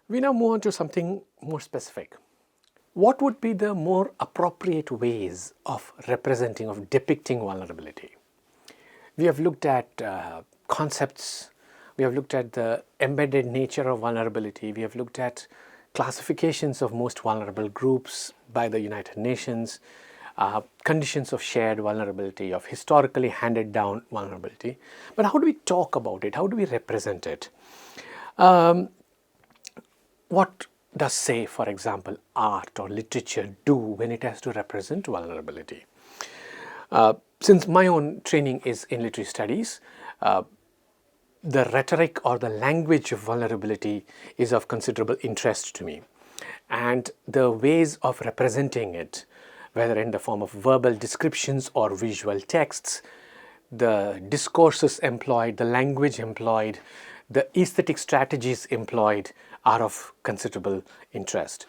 We now move on to something more specific. What would be the more appropriate ways of representing, of depicting vulnerability? We have looked at concepts, we have looked at the embedded nature of vulnerability, we have looked at classifications of most vulnerable groups by the United Nations, conditions of shared vulnerability, of historically handed down vulnerability. But how do we talk about it? How do we represent it? What does, say, for example, art or literature do when it has to represent vulnerability? Since my own training is in literary studies, the rhetoric or the language of vulnerability is of considerable interest to me. And the ways of representing it, whether in the form of verbal descriptions or visual texts, the discourses employed, the language employed, the aesthetic strategies employed are of considerable interest.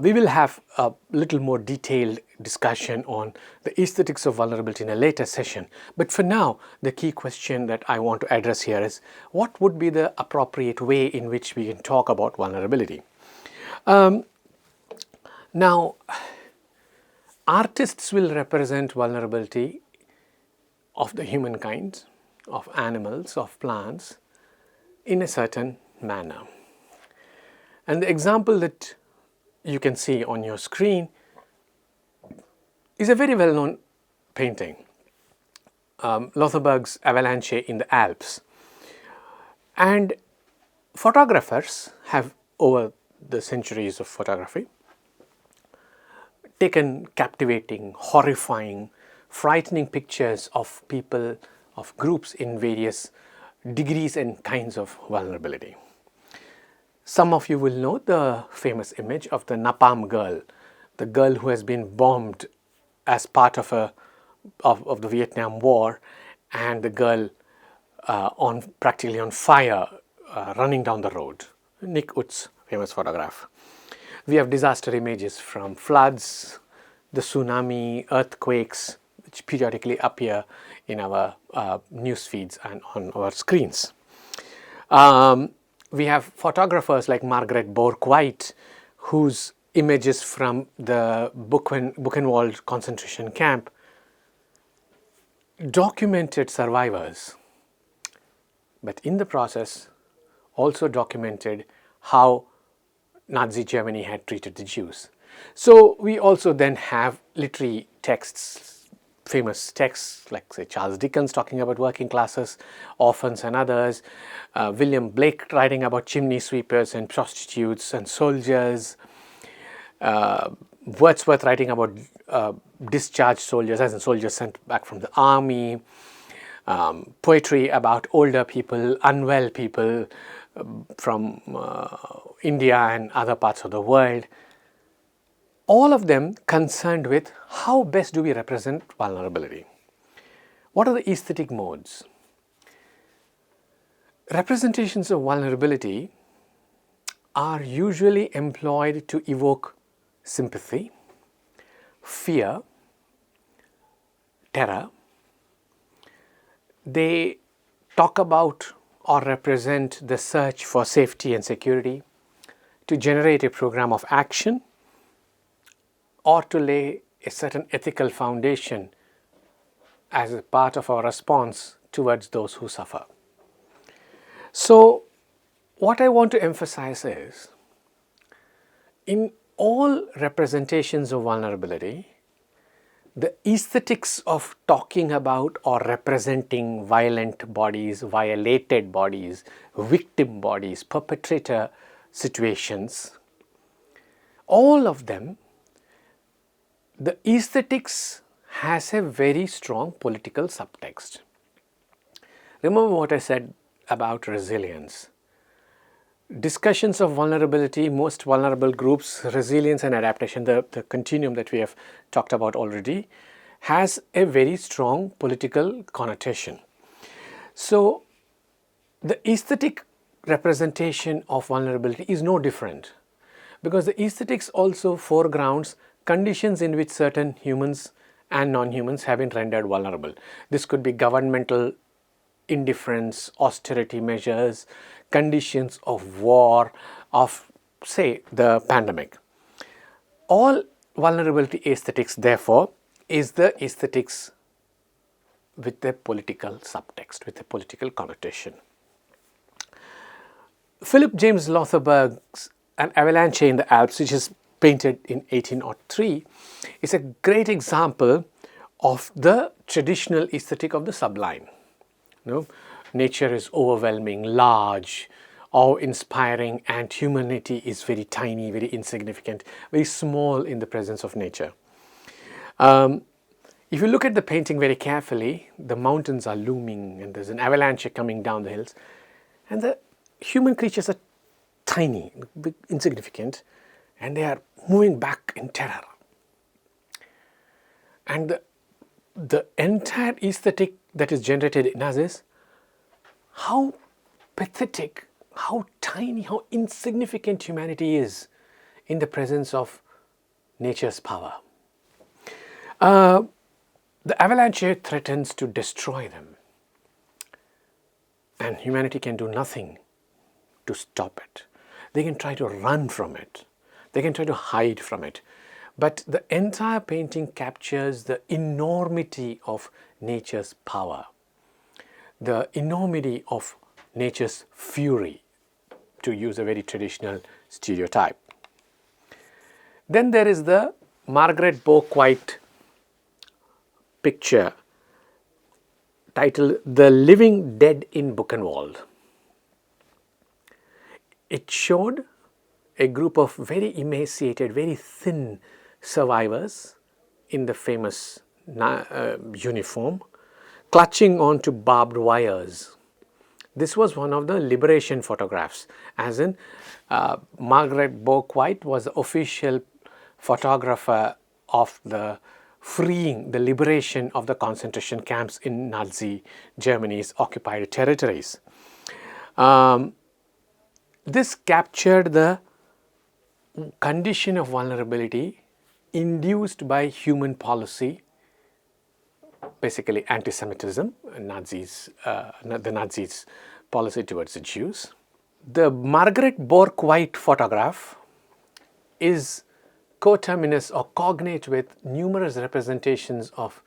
We will have a little more detailed discussion on the aesthetics of vulnerability in a later session. But for now, the key question that I want to address here is, what would be the appropriate way in which we can talk about vulnerability? Now, artists will represent vulnerability of the humankind, of animals, of plants, in a certain manner. And the example that you can see on your screen is a very well-known painting, Lothar Avalanche in the Alps. And photographers have, over the centuries of photography, taken captivating, horrifying, frightening pictures of people, of groups in various degrees and kinds of vulnerability. Some of you will know the famous image of the Napalm girl, the girl who has been bombed as part of the Vietnam War, and the girl practically on fire running down the road. Nick Ut's famous photograph. We have disaster images from floods, the tsunami, earthquakes, which periodically appear in our news feeds and on our screens. We have photographers like Margaret Bourke-White, whose images from the Buchenwald concentration camp documented survivors, but in the process also documented how Nazi Germany had treated the Jews. So we also then have literary texts, famous texts like, say, Charles Dickens talking about working classes, orphans and others, William Blake writing about chimney sweepers and prostitutes and soldiers, Wordsworth writing about discharged soldiers, as in soldiers sent back from the army, poetry about older people, unwell people from India and other parts of the world. All of them concerned with how best do we represent vulnerability. What are the aesthetic modes? Representations of vulnerability are usually employed to evoke sympathy, fear, terror. They talk about or represent the search for safety and security, to generate a program of action, or to lay a certain ethical foundation as a part of our response towards those who suffer. So, what I want to emphasize is, in all representations of vulnerability, the aesthetics of talking about or representing violent bodies, violated bodies, victim bodies, perpetrator situations, all of them, the aesthetics has a very strong political subtext. Remember what I said about resilience. Discussions of vulnerability, most vulnerable groups, resilience and adaptation, the continuum that we have talked about already, has a very strong political connotation. So, the aesthetic representation of vulnerability is no different, because the aesthetics also foregrounds conditions in which certain humans and non-humans have been rendered vulnerable. This could be governmental indifference, austerity measures, conditions of war, of say, the pandemic. All vulnerability aesthetics, therefore, is the aesthetics with a political subtext, with a political connotation. Philip James Lothberg's An Avalanche in the Alps, which is painted in 1803, is a great example of the traditional aesthetic of the sublime. Nature is overwhelming, large, awe-inspiring, and humanity is very tiny, very insignificant, very small in the presence of nature. If you look at the painting very carefully, the mountains are looming and there's an avalanche coming down the hills, and the human creatures are tiny, big, insignificant, and they are moving back in terror. And the entire aesthetic that is generated in us is how pathetic, how tiny, how insignificant humanity is in the presence of nature's power. The avalanche threatens to destroy them, and humanity can do nothing to stop it. They can try to run from it, they can try to hide from it, but the entire painting captures the enormity of nature's power, the enormity of nature's fury, to use a very traditional stereotype. Then there is the Margaret Bourke-White picture titled The Living Dead in Buchenwald. It showed a group of very emaciated, very thin survivors in the famous uniform, clutching onto barbed wires. This was one of the liberation photographs, as in Margaret Bourke-White was the official photographer of the freeing, the liberation of the concentration camps in Nazi Germany's occupied territories. This captured the condition of vulnerability induced by human policy, basically anti-Semitism, the Nazis' policy towards the Jews. The Margaret Bourke-White photograph is coterminous or cognate with numerous representations of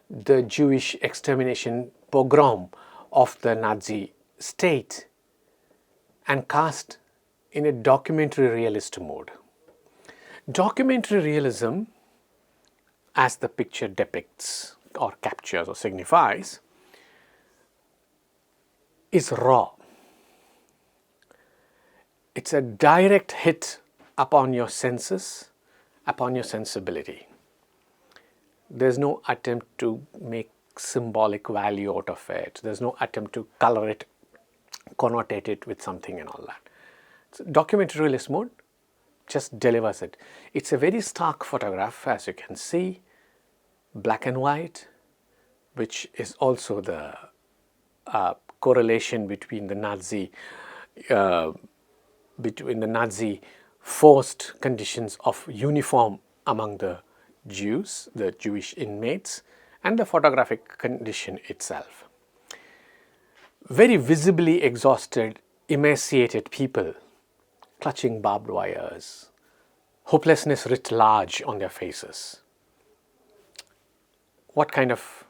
the Jewish extermination pogrom of the Nazi state and cast in a documentary realist mode. Documentary realism, as the picture depicts or captures or signifies, is raw. It's a direct hit upon your senses, upon your sensibility. There's no attempt to make symbolic value out of it. There's no attempt to color it, connotate it with something and all that. So documentary realist mode just delivers it. It's a very stark photograph, as you can see, black and white, which is also the correlation between the Nazi forced conditions of uniform among the Jews, the Jewish inmates, and the photographic condition itself. Very visibly exhausted, emaciated people clutching barbed wires, hopelessness writ large on their faces. What kind of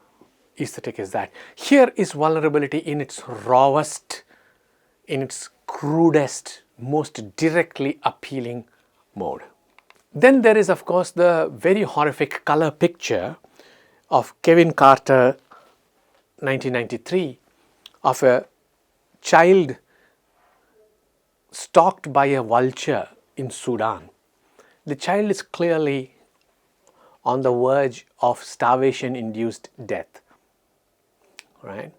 aesthetic is that? Here is vulnerability in its rawest, in its crudest, most directly appealing mode. Then there is, of course, the very horrific color picture of Kevin Carter, 1993, of a child stalked by a vulture in Sudan. The child is clearly on the verge of starvation-induced death, right?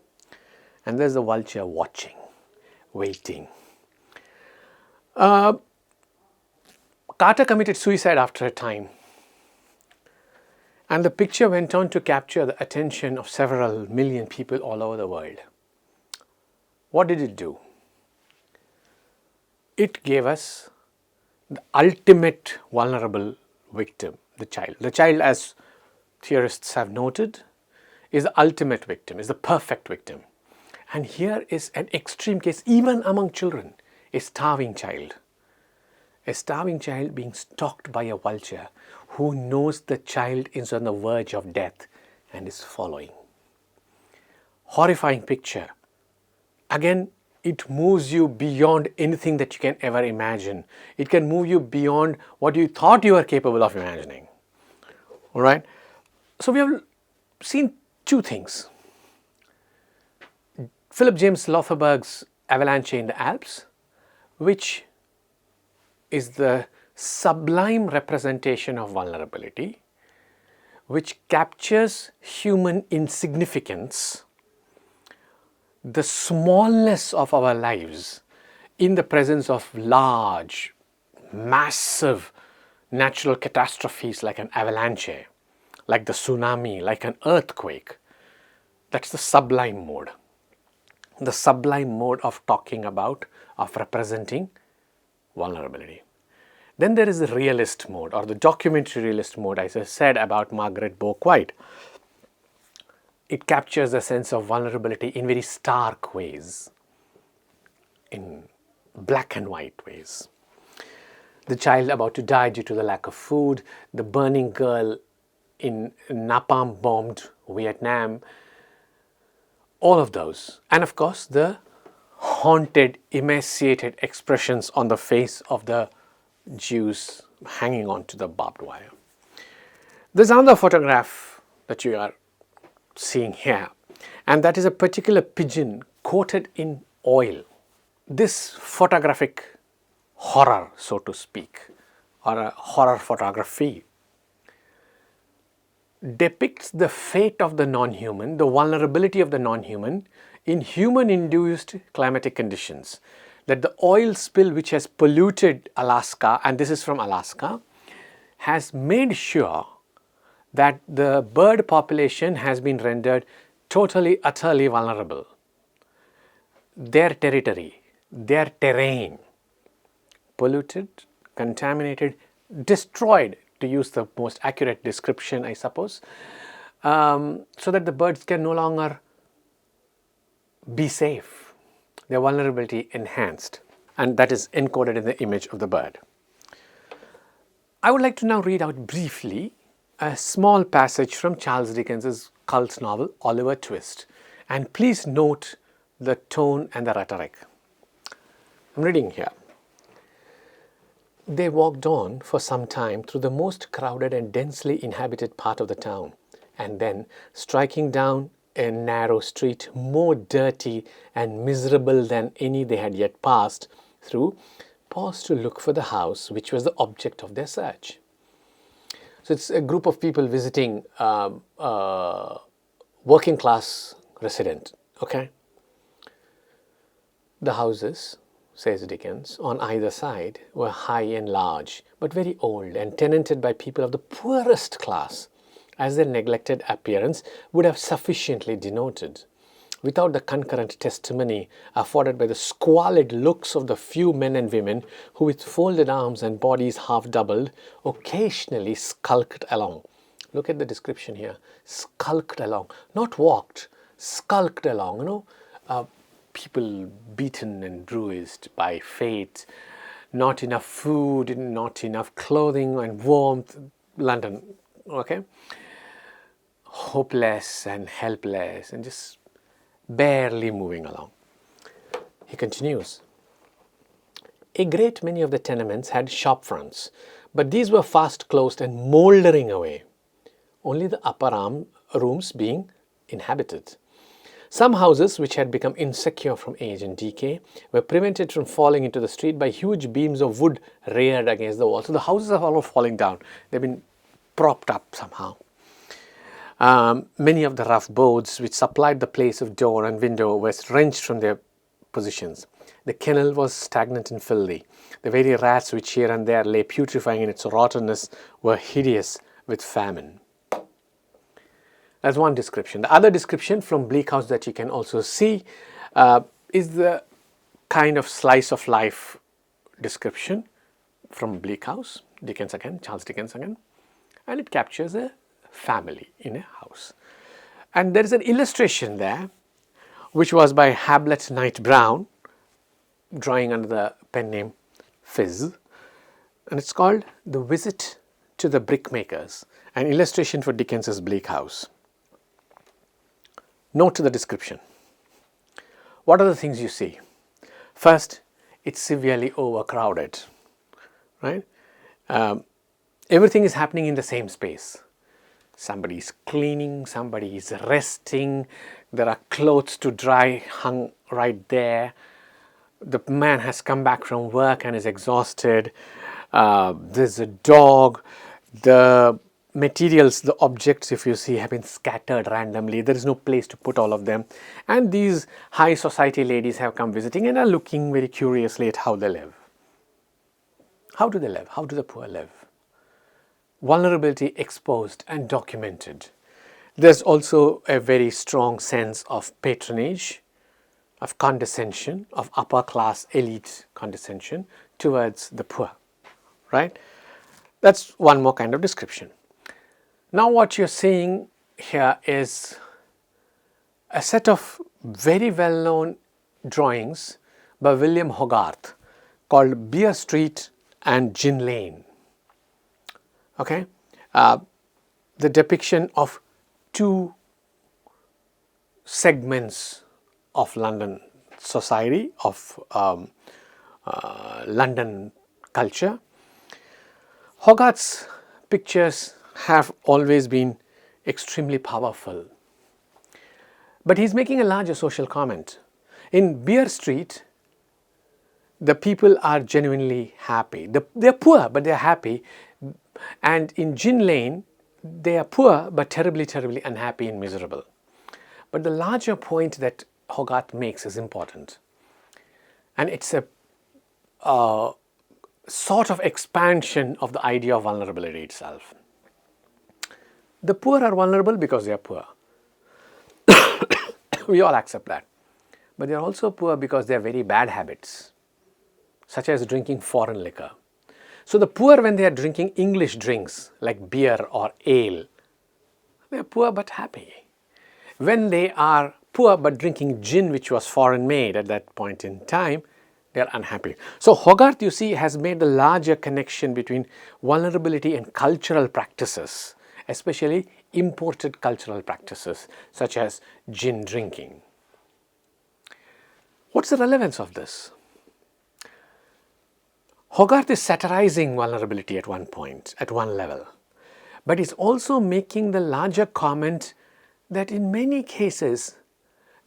And there's the vulture watching, waiting. Carter committed suicide after a time, and the picture went on to capture the attention of several million people all over the world. What did it do? It gave us the ultimate vulnerable victim, the child. The child, as theorists have noted, is the ultimate victim, is the perfect victim. And here is an extreme case, even among children, a starving child. A starving child being stalked by a vulture who knows the child is on the verge of death and is following. Horrifying picture. Again, it moves you beyond anything that you can ever imagine. It can move you beyond what you thought you were capable of imagining. All right? So we have seen two things. Philip James Laufenberg's Avalanche in the Alps, which is the sublime representation of vulnerability, which captures human insignificance, the smallness of our lives in the presence of large, massive natural catastrophes like an avalanche, like the tsunami, like an earthquake. That's the sublime mode. The sublime mode of talking about, of representing vulnerability. Then there is the realist mode, or the documentary realist mode, as I said about Margaret Bourke-White. It captures a sense of vulnerability in very stark ways, in black and white ways. The child about to die due to the lack of food, the burning girl in napalm-bombed Vietnam, all of those. And of course, the haunted, emaciated expressions on the face of the Jews hanging on to the barbed wire. There's another photograph that you are seeing here, and that is a particular pigeon coated in oil. This photographic horror, so to speak, or a horror photography, depicts the fate of the non-human, the vulnerability of the non-human in human-induced climatic conditions. That the oil spill which has polluted Alaska, and this is from Alaska, has made sure that the bird population has been rendered totally, utterly vulnerable. Their territory, their terrain, polluted, contaminated, destroyed, to use the most accurate description, I suppose, so that the birds can no longer be safe. Their vulnerability enhanced, and that is encoded in the image of the bird. I would like to now read out briefly a small passage from Charles Dickens's cult novel Oliver Twist, and please note the tone and the rhetoric. I'm reading here. They walked on for some time through the most crowded and densely inhabited part of the town, and then, striking down a narrow street more dirty and miserable than any they had yet passed through, paused to look for the house which was the object of their search. So it's a group of people visiting working class resident, okay? The houses, says Dickens, on either side were high and large, but very old and tenanted by people of the poorest class, as their neglected appearance would have sufficiently denoted, without the concurrent testimony afforded by the squalid looks of the few men and women who, with folded arms and bodies half doubled, occasionally skulked along. Look at the description here. Skulked along. Not walked, skulked along, people beaten and bruised by fate, not enough food, not enough clothing and warmth, London, okay? Hopeless and helpless and just barely moving along. He continues. A great many of the tenements had shop fronts, but these were fast closed and mouldering away, only the upper rooms being inhabited. Some houses, which had become insecure from age and decay, were prevented from falling into the street by huge beams of wood reared against the wall. So the houses are all falling down. They've been propped up somehow. Many of the rough boards which supplied the place of door and window were wrenched from their positions. The kennel was stagnant and filthy. The very rats which here and there lay putrefying in its rottenness were hideous with famine. That's one description. The other description from Bleak House that you can also see is the kind of slice of life description from Bleak House, Dickens again, Charles Dickens again, and it captures a family in a house. And there is an illustration there, which was by Hablett Knight Brown, drawing under the pen name Fizz, and it's called The Visit to the Brickmakers, an illustration for Dickens's Bleak House. Note to the description. What are the things you see? First, it's severely overcrowded, right? Everything is happening in the same space. Somebody is cleaning, somebody is resting, there are clothes to dry hung right there. The man has come back from work and is exhausted. There's a dog. The materials, the objects, if you see, have been scattered randomly. There is no place to put all of them. And these high society ladies have come visiting and are looking very curiously at how they live. How do they live? How do the poor live? Vulnerability exposed and documented. There's also a very strong sense of patronage, of condescension, of upper class elite condescension towards the poor, right? That's one more kind of description. Now what you're seeing here is a set of very well-known drawings by William Hogarth called Beer Street and Gin Lane. Okay, the depiction of two segments of London society, of London culture. Hogarth's pictures have always been extremely powerful, but he's making a larger social comment. In Beer Street, the people are genuinely happy. They're poor, but they're happy. And in Gin Lane, they are poor, but terribly, terribly unhappy and miserable. But the larger point that Hogarth makes is important. And it's a sort of expansion of the idea of vulnerability itself. The poor are vulnerable because they are poor. We all accept that. But they are also poor because they have very bad habits, such as drinking foreign liquor. So the poor, when they are drinking English drinks like beer or ale, they are poor but happy. When they are poor but drinking gin, which was foreign made at that point in time, they are unhappy. So Hogarth, you see, has made a larger connection between vulnerability and cultural practices, especially imported cultural practices such as gin drinking. What's the relevance of this? Hogarth is satirizing vulnerability at one point, at one level, but he's also making the larger comment that in many cases,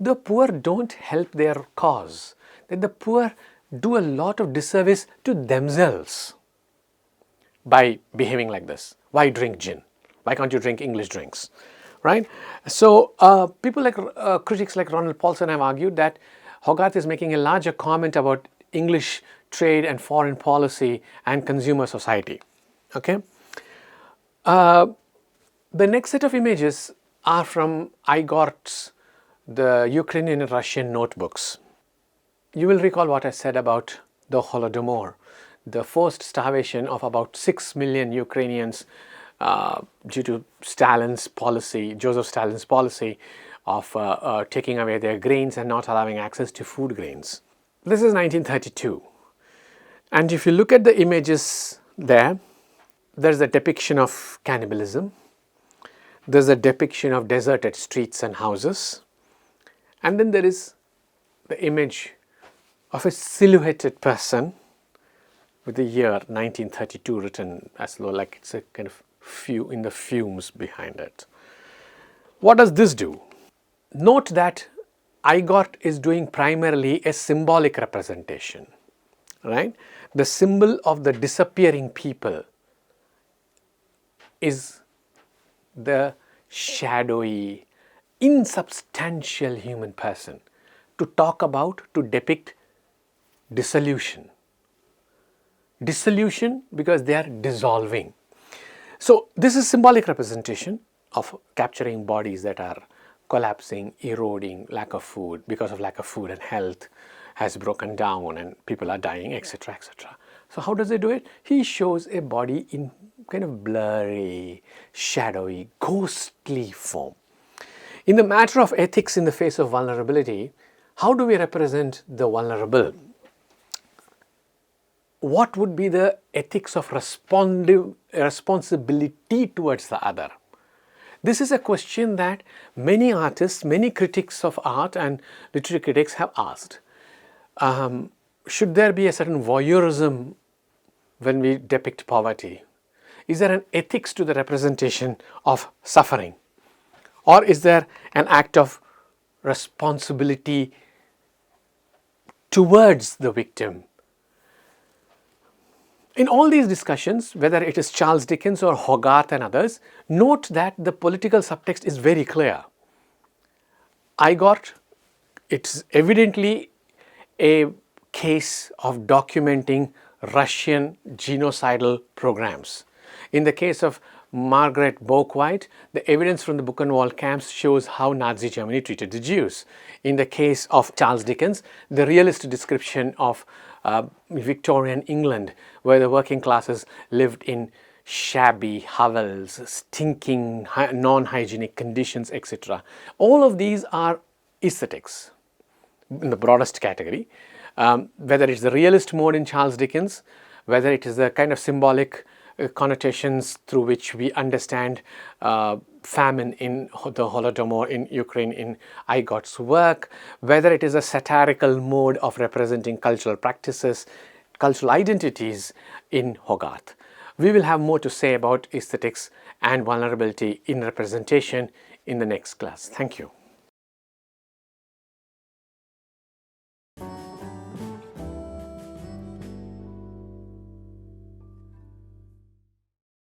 the poor don't help their cause, that the poor do a lot of disservice to themselves by behaving like this. Why drink gin? Why can't you drink English drinks, right? So people like critics like Ronald Paulson have argued that Hogarth is making a larger comment about English trade and foreign policy and consumer society. Okay. The next set of images are from Igor's the Ukrainian and Russian notebooks. You will recall what I said about the Holodomor, the forced starvation of about 6 million Ukrainians due to Stalin's policy, Joseph Stalin's policy of taking away their grains and not allowing access to food grains. This is 1932. And if you look at the images there, there's a depiction of cannibalism. There's a depiction of deserted streets and houses. And then there is the image of a silhouetted person with the year 1932 written as though like it's a kind of in the fumes behind it. What does this do? Note that Igor is doing primarily a symbolic representation, right? The symbol of the disappearing people is the shadowy, insubstantial human person to talk about, to depict dissolution. Dissolution because they are dissolving. So this is symbolic representation of capturing bodies that are collapsing, eroding, lack of food, because of lack of food and health has broken down and people are dying, etc., etc. So how does he do it? He shows a body in kind of blurry, shadowy, ghostly form. In the matter of ethics in the face of vulnerability, how do we represent the vulnerable? what would be the ethics of responsibility towards the other? This is a question that many artists, many critics of art and literary critics have asked. Should there be a certain voyeurism when we depict poverty? Is there an ethics to the representation of suffering? Or is there an act of responsibility towards the victim? In all these discussions, whether it is Charles Dickens or Hogarth and others, note that the political subtext is very clear. It's evidently a case of documenting Russian genocidal programs. In the case of Margaret Bourke-White, the evidence from the Buchenwald camps shows how Nazi Germany treated the Jews. In the case of Charles Dickens, the realist description of Victorian England, where the working classes lived in shabby hovels, stinking, non-hygienic conditions, etc. All of these are aesthetics in the broadest category. Whether it's the realist mode in Charles Dickens, whether it is the kind of symbolic connotations through which we understand famine in the Holodomor in Ukraine in Igot's work, whether it is a satirical mode of representing cultural practices, cultural identities in Hogarth. We will have more to say about aesthetics and vulnerability in representation in the next class. Thank you.